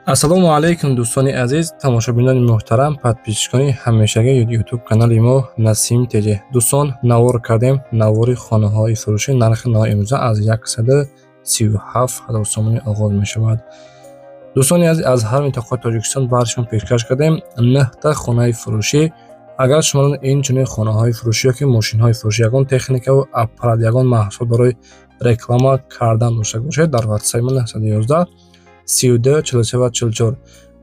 ассалому алайкум дӯстони азиз, тамошобинони муҳтарам, подписчикони ҳамешагии ютуб канали мо Насим ТЖ. Дӯстон, навор кардем навори хонаҳои фурӯшӣ. Нархи навори имрӯза аз 137,000 сомонӣ оғоз мешавад. дӯстони азиз, аз ҳар минтақаи Тоҷикистон баршон пешкаш кардем 9 та хонаи фурӯшӣ. агар шумо инчунин хонаҳои фурӯшӣ ёки мошинҳои фурӯшӣ, ягон техникаву аппарат, ягон маҳсулот барои реклама кардан дошта бошед, дар ватсаби мо 911 32 43 44.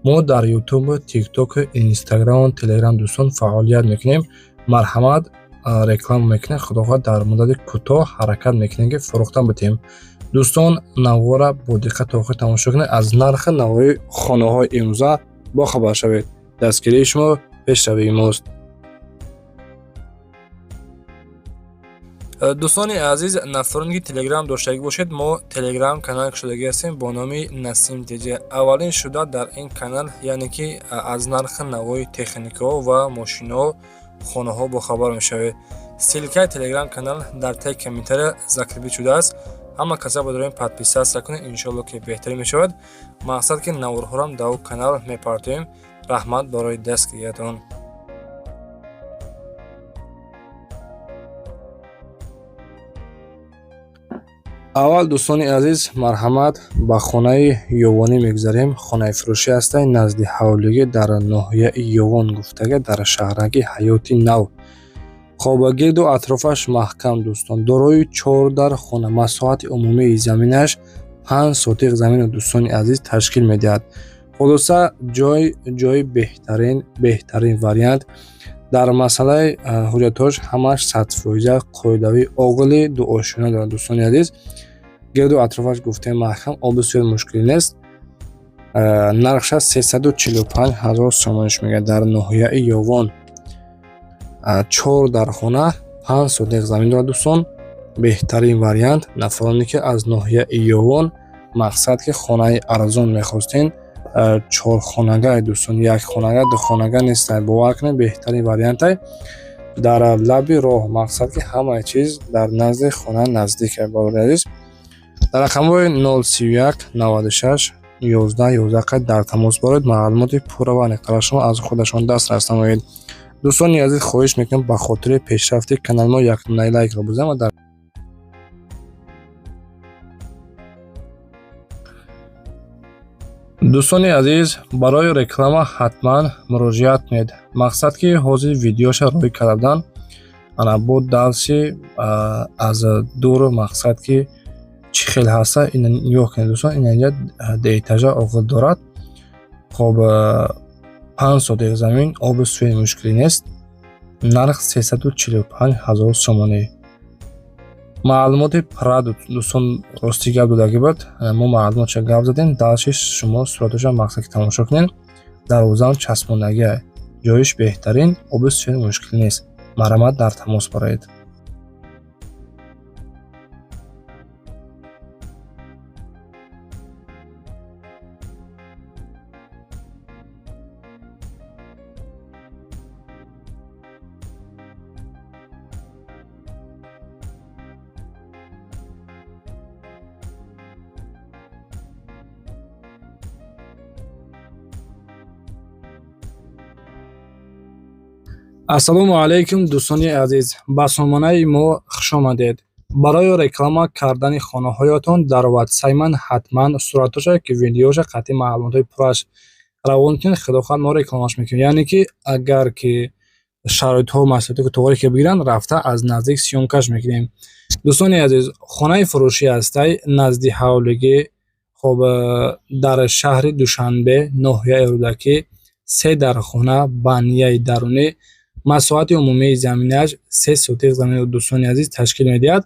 мо дар ютуб, тикток, инстаграм, телеграм дӯстон фаъолият мекунем. марҳамат, реклама мекунем. худохоҳ дар муддати кӯтоҳ ҳаракат мекунем ки фурӯхта битем. дӯстон, навора бо диққат то охир тамошо кунед. аз нархи навори хонаҳои имрӯза бохабар шавед. дастгирии шумо пешравии мост. дӯстони азиз, нафароне ки телеграм доштагӣ бошед, мо телеграм канал кушодагӣ ҳастем бо номи Насим ТЖ. аввалин шуда дар ин канал, яъне ки аз нархи навои техникаҳо ва мошинҳо, хонаҳо бохабар мешавед. ссилкаи телеграм канал дар таги комментария закрипӣ шудааст. ҳама каса бодорем подписатсия кунед, иншоалло ки беҳтарин мешавад. мақсад ки наворҳорам дар канал мепартоем. раҳмат барои дастгириятон. аввал дӯстони азиз, марҳамат, ба хонаи ёвонӣ мегузарем. хонаи фурӯшӣ ҳастай назди ҳавлигӣ дар ноҳияи ёвон гуфтага дар шаҳраги ҳаёти нав. хобагирду атрофаш маҳкам дӯстон, дорои 4 хона, масоҳати умумии заминаш 5 сотиқ замину дӯстони азиз ташкил медиҳад. хулоса ҷои беҳтарин вариант. дар масъалаи ҳуҷҷатҳош ҳамаш 100% қоидави оғили дуошуна дорад дӯстони азиз. гирду атрофаш гуфтаи маҳкам, оби суёд мушкилӣ нест. нархша 345,000 сомониш мегӯяд дар ноҳияи ёвон. 4 дар хона 5 сотиқ замин дорад дӯстон. беҳтарин вариант. нафароне ки аз ноҳияи ёвон мақсад ки хонаи арзон мехостен, 4 хонага дӯстон, 1 хонага 2 хонага нестад. бовар кунед, беҳтарин вариантай. дар лаби роҳ, мақсад ки ҳамаи чиз дар назди хона наздик е. бародари азиз, дар рақамҳои 031 96 11 11 қайд дар тамос боред. маълумоти пурра ва ниқтара шумо аз худашон дастрас намоед. дӯстони азиз, хоҳиш мекунам ба хотири пешрафти канали мо як дона лайкро бизанед ва дар дӯстони азиз, барои реклама ҳатман муроҷиат кунед. мақсад ки ҳозир видеоша рӯй кардан ана бо дарси аз дур, мақсад ки чӣ хел ҳаста ина нигоҳ кунед дӯстон. ина инҷа деэтажа оғил дорад. хоб 5 сотиқ замин, оби суёд мушкилӣ нест. нарх 345,000 сомонӣ. маълумоти пра дӯстон рости гап додагӣ буд. мо маълумотша гап задем. дарси шумо сураташа мақсад ки тамошо кунед. дарвозаам часпондагӣ, ҷоиш беҳтарин, оби суёд мушкилӣ нест. марҳамат, дар тамос бороед. ассалому алайкум дӯстони азиз, ба сомонаи мо хушомадед. барои реклама кардани хонаҳоятон дар ватсаи ман ҳатман суратоша ки видеоша қатъи маълумотҳои пурраш равон кунед. худохоҳ мо рекламаш мекунем. яъне ки агар ки шароитҳо маслиҳати кӯтоҳие ки бигиранд, рафта аз наздик сиёмкаш мекунем. дӯстони азиз, хонаи фурӯшӣ ҳастай назди ҳавлигӣ, хоб дар шаҳри Душанбе, ноҳияи Рӯдакӣ, 3 дар хона, банияи дарунӣ, масоҳати умумии заминаш 3 сотиқ замину дӯстони азиз ташкил медиҳад.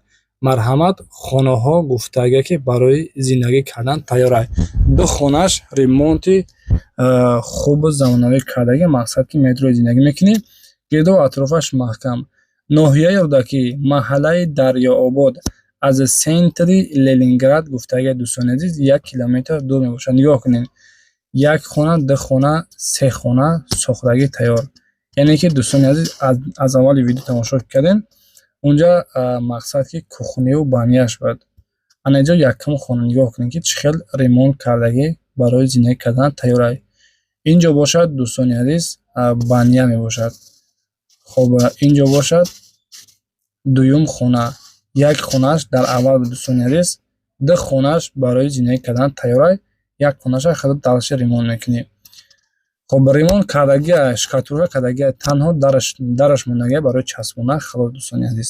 марҳамат, хонаҳо гуфтага ки барои зиндагӣ кардан тайёрай. 2 хонаш ремонти хуб замонавӣ кардагӣ, мақсад ки метрои зиндагӣ мекунӣ. гирду атрофаш маҳкам. ноҳияи Рӯдакӣ, маҳаллаи Дарёобод, аз сентри Ленинград гуфтага дӯстони азиз 1 километр дур мебошад. нигоҳ кунед, 1 хона, 2 хона, 3 хона сохтагӣ тайёр. яъне ки дӯстони азиз, аз аввали видео тамошо кардем, унҷа мақсад ки кухняву банияш буд. ана инҷо якум хона нигоҳ кунед ки чӣ хел ремонт кардагӣ барои зиндагӣ кардан тайёрай. Инҷо бошад дӯстони азиз баня мебошад. Хоб инҷо бошад дуюм хона. Як хонааш дар аввал дӯстони азиз, ду хонааш барои зиндагӣ кардан тайёрай. Як хонаша худо далши ремонт мекунӣ. Хоб ремонт кардагия, шкатурка кардагия, танҳо дараш мондагия барои часпондан халос дӯстони азиз.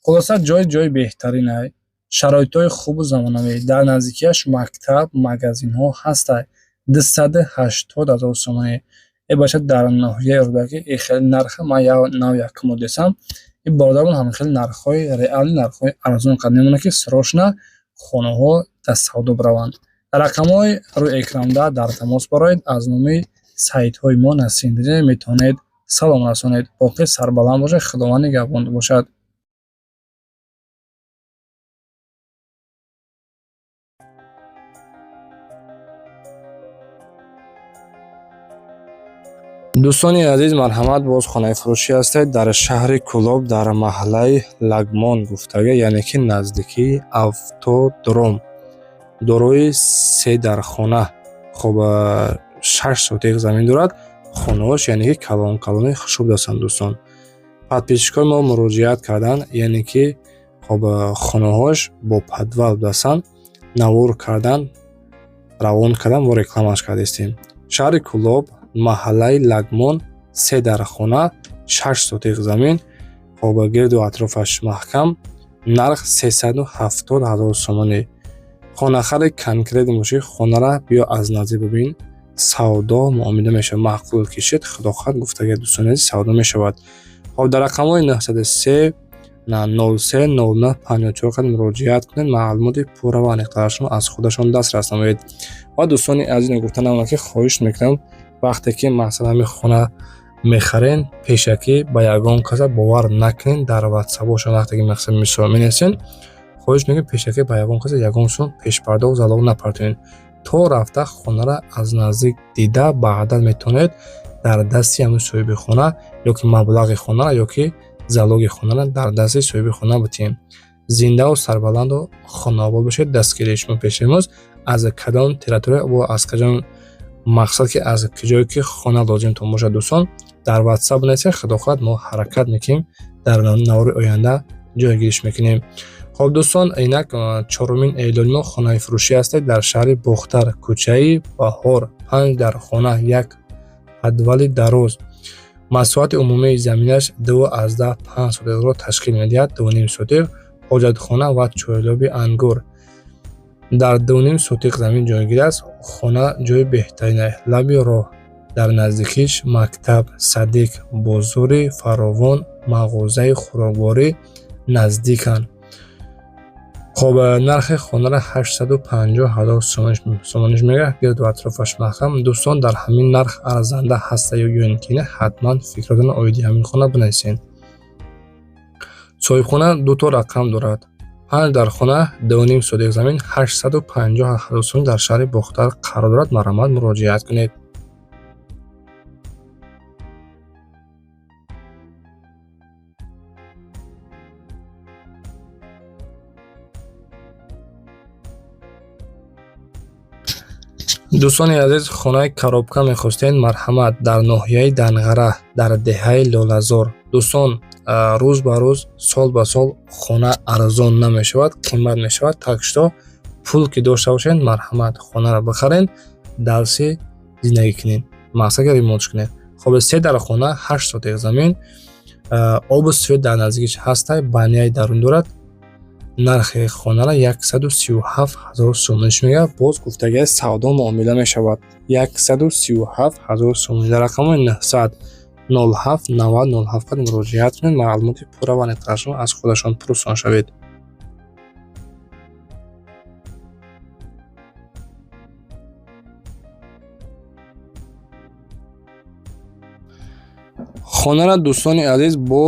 Хулоса ҷои беҳтаринай, шароитҳои хубу замонавӣ. Дар наздикияш мактаб, магазинҳо ҳастай. 280,000 сомонӣ. Бошад дар ноҳияи Рӯдакӣ хеле нарха ман нав якумо десам. Бародарон ҳам хеле нархҳои реалӣ, нархҳои арзон кард. Мемона ки срочно хонаҳо дар савдо бираванд. Рақамҳои рӯи экранда дар тамос бароед. Аз номи сайтҳои мо насим бизанед, метавонед салом расонед. Боқӣ сарбаланд бошед. Худованд нигаҳбон бошад. дӯстони азиз, марҳамат, боз хонаи фурӯшӣ ҳастед. Дар шаҳри Кӯлоб, дар маҳаллаи Лагмон гуфтага, яъне ки наздикии автодром, дорои 3 дархона. Хоб 6 сотиқ замин дорад. Хонаҳош яъне ки калони хушб дастанд дӯстон. Подписчикои мо муроҷиат карданд, яъне ки хоб хонаҳош бо подвал дастанд. Навор кардан, равон кардан ва рекламаш кардистем. Шаҳри Кӯлоб, маҳаллаи Лагмон, 3 дархона, 6 сотиқ замин. Хоб гирду атрофаш маҳкам. Нарх 370,000 сомонӣ. Хонахари конкрет муши хонара биё аз наздик бибин. Савдо муомила мешавад. Маъқул кишед, худохоҳад гуфтага дӯстони азиз савдо мешавад. Хоб дар рақамҳои 903 03 09 54 қад муроҷиат кунед. Маълумоти пурра ва аниқтарашон аз худашон дастрас намоед. Ва дӯстони азиз гуфта намонам ки хоҳиш мекунам вақте ки масалан хона мехарен, пешакӣ ба ягон каса бовар накунед. Дар ватсапоша вақте ки мисол менависен, хоҳиш мекунам пешакӣ ба ягон каса ягон сум пешпардоз залог напартонед. То рафта хонара аз наздик дида баъдан метавонед дар дасти ҳамин соҳиби хона ёки маблағи хонара ёки залоги хонара дар дасти соҳиби хона бутем. Зиндаву сарбаланду хонаобод бошед. Дастгирии шумо пеши мост. Аз кадом территория ва аз кадом мақсад ки аз киҷое ки хона лозимтон бошад дӯстон дар ватсап бинависед. Худохоҳад мо ҳаракат мекунем, дар навори оянда ҷойгириш мекунем. Хоб дӯстон, инак 4 эълони мо хонаи фурӯшӣ ҳастед дар шаҳри Бохтар, кӯчаи Баҳор, 5 дархона, 1 подвали дароз. Масоҳати умумии заминаш 2,5 сотиқро ташкил медиҳад. 2,5 сотиқ ҳоҷатхона ва чойлоби ангор. Дар 2,5 сотиқ замин ҷойгир аст. хона ҷои беҳтаринае. Лаби роҳ. Дар наздикиш мактаб, садик, бозори фаровон, мағозаи хӯрокворӣ наздиканд. хоб нархи хонара 850,000 сомониш мегаҳад. гирду атрофаш маҳкам. дӯстон, дар ҳамин нарх арзанда ҳаста ё ин ки не, ҳатман фикротон оиди ҳамин хона бинависен. соҳибхона 2 то рақам дорад. 5 дархона, 2,5 сотиқ замин, 850,000 сомон дар шаҳри Бохтар қарор дорад. Марҳамат, муроҷиат кунед. дӯстони азиз, хонаи коробка мехостед? Марҳамат, дар ноҳияи Данғара, дар деҳаи Лолазор. дӯстон, рӯз ба рӯз, сол ба сол хона арзон намешавад, қимат мешавад. Так шудо пул ки дошта бошед, марҳамат, хонаро бихарен, дарси зиндагӣ кунед, мақсадки ремонтш кунед. хоб 3 дархона, 8 сотиқ замин, обу свет дар наздикиш ҳастай, баняи дарун дорад. нархи хонара 137,000 сомониш мегаҳад. боз гуфтагиаш савдо муомила мешавад. 137,000 сомон. дар рақамҳои 900 07 90 07 қад муроҷиат кунед. маълумоти пурра ва аниқтарашон аз худашон пурсон шавед. хонара дӯстони азиз бо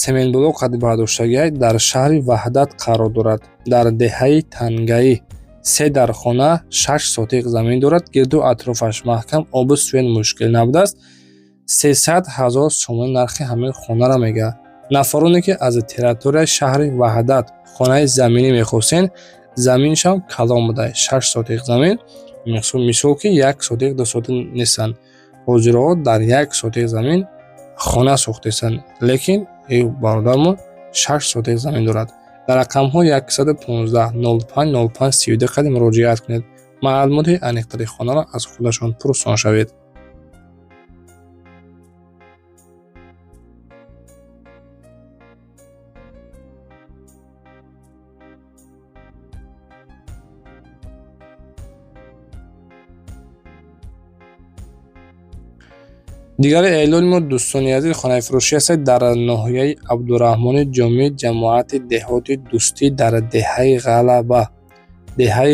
сементблок бардоштагиаш дар шаҳри Ваҳдат қарор дорад. Дар деҳаи Тангаӣ 3 дархона, 6 сотиқ замин дорад. гирду атрофаш маҳкам, обу свет мушкил набудааст. 300,000 сомон нархи ҳамин хонара мегаҳад. нафароне ки аз территорияи шаҳри Ваҳдат хонаи заминӣ мехостен, заминшам калон будай 6 сотиқ замин. мисол ки 1 сотих 2 сотих нестанд. ҳозирҳо дар 1 сотих замин хона сохтаистанд, лекин бародармо 6 сотих замин дорад. дар рақамҳо 115 05 05 32 қади муроҷиат кунед. маълумоти аниқтари хонаро аз худашон пурсон шавед. дигари эълони мо дӯстони азиз хонаи фурӯшӣ аст дар ноҳияи Абдураҳмони Ҷомӣ, ҷамоати деҳоти Дӯстӣ дар деҳаи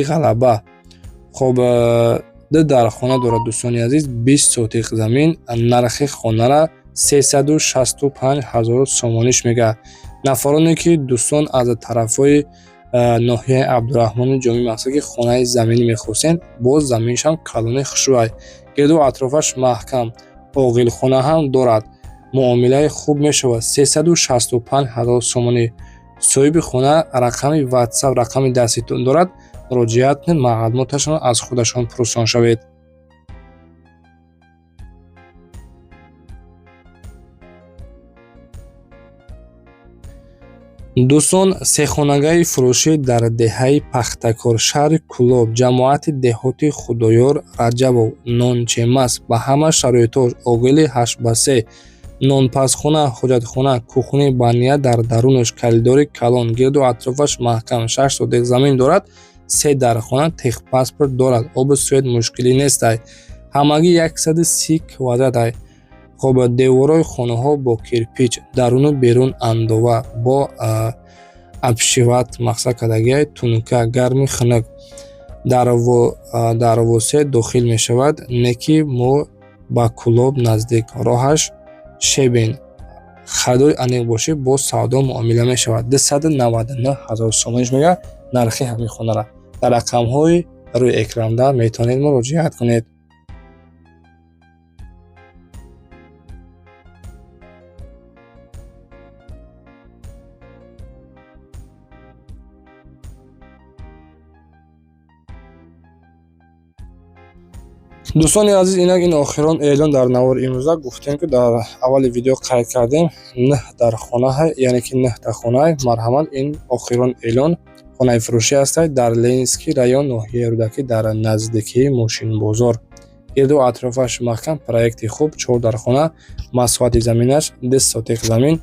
Ғалаба. хоб дар хона дорад дӯстони азиз 20 сотих замин. нархи хонара 365 000 сомониш мегӯяд. нафароне ки дӯстон аз тарафҳои ноҳияи Абдураҳмони Ҷомӣ мақсад ки хонаи заминӣ мехостем, боз заминшам калони хушрӯай, гирду атрофаш маҳкам, оғилхона ҳам дорад, муомилаи хуб мешавад. 365 000 сомонӣ. соҳиби хона рақами WhatsApp, рақами даститон дорад. муроҷиат кунед, маълумоташонро аз худашон пурсон шавед. дӯстон, сехонагаи фурӯшӣ дар деҳаи Пахтакор, шаҳри Кӯлоб, ҷамоати деҳоти Худоёр Раҷабов, нончемас ба ҳама шароитош, оғили 8x3, нонпазхона, ҳоҷатхона, кухни бания дар дарунаш, калидори калон, гирду атрофаш маҳкам, 6 сотих замин дорад. 3 дархона, техпаспорт дорад. оби суед мушкилӣ нестай. ҳамагӣ 130 квадратай. хоб девораи хонаҳо бо кирпич, даруну берун андова, бо абшиват мақсад кардагиай тунука, гарми хунук дар восе дохил мешавад. неки мо ба Кӯлоб наздик, роҳаш шебин. харидори аниқ бошӣ, бо савдо муомила мешавад. 299 000 сомониш мегӯяд нархи ҳамин хонара. дар рақамҳои рӯи экранда метавонед муроҷиат кунед. дӯстони азиз, инак ин охирон эълон дар навори имрӯза гуфтем ки дар аввали видео қайд кардем 9 дар хонаҳай, яъне ки 9 та хонаҳай. марҳамат, ин охирон эълон хонаи фурӯшӣ астай дар Ленинский район, ноҳияи Рӯдакӣ, дар наздикии Мошинбозор. гирду атрофаш маҳкам, проекти хуб, 4 дар хона, масоҳати заминаш 10 сотих замин,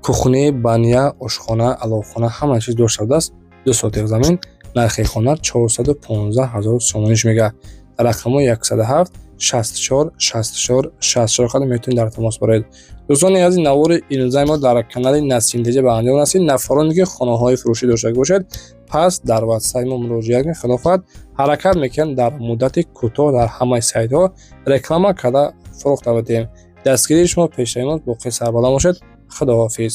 кухни, бания, ошхона, аловхона, ҳама чиз дошта будааст. 2 сотих замин. нархи хона 415 000 сомониш мегӯяд. рақамҳо 107 64 64 64 қадам метавонед дар тамос бароед. дӯстони азиз, навори имрӯзаи мо дар канали Насимдеҷа ба анҷом расид. нафароне ки хонаҳои фурӯшӣ дошта бошед, пас дар WhatsApp мо муроҷиат кунед. хилофат ҳаракат мекунем дар муддати кӯтоҳ дар ҳамаи сайтҳо реклама карда фурӯхта бидиҳем. дастгирии шумо пешраи мост. боқӣ сарбаланд бошед. худоҳофиз.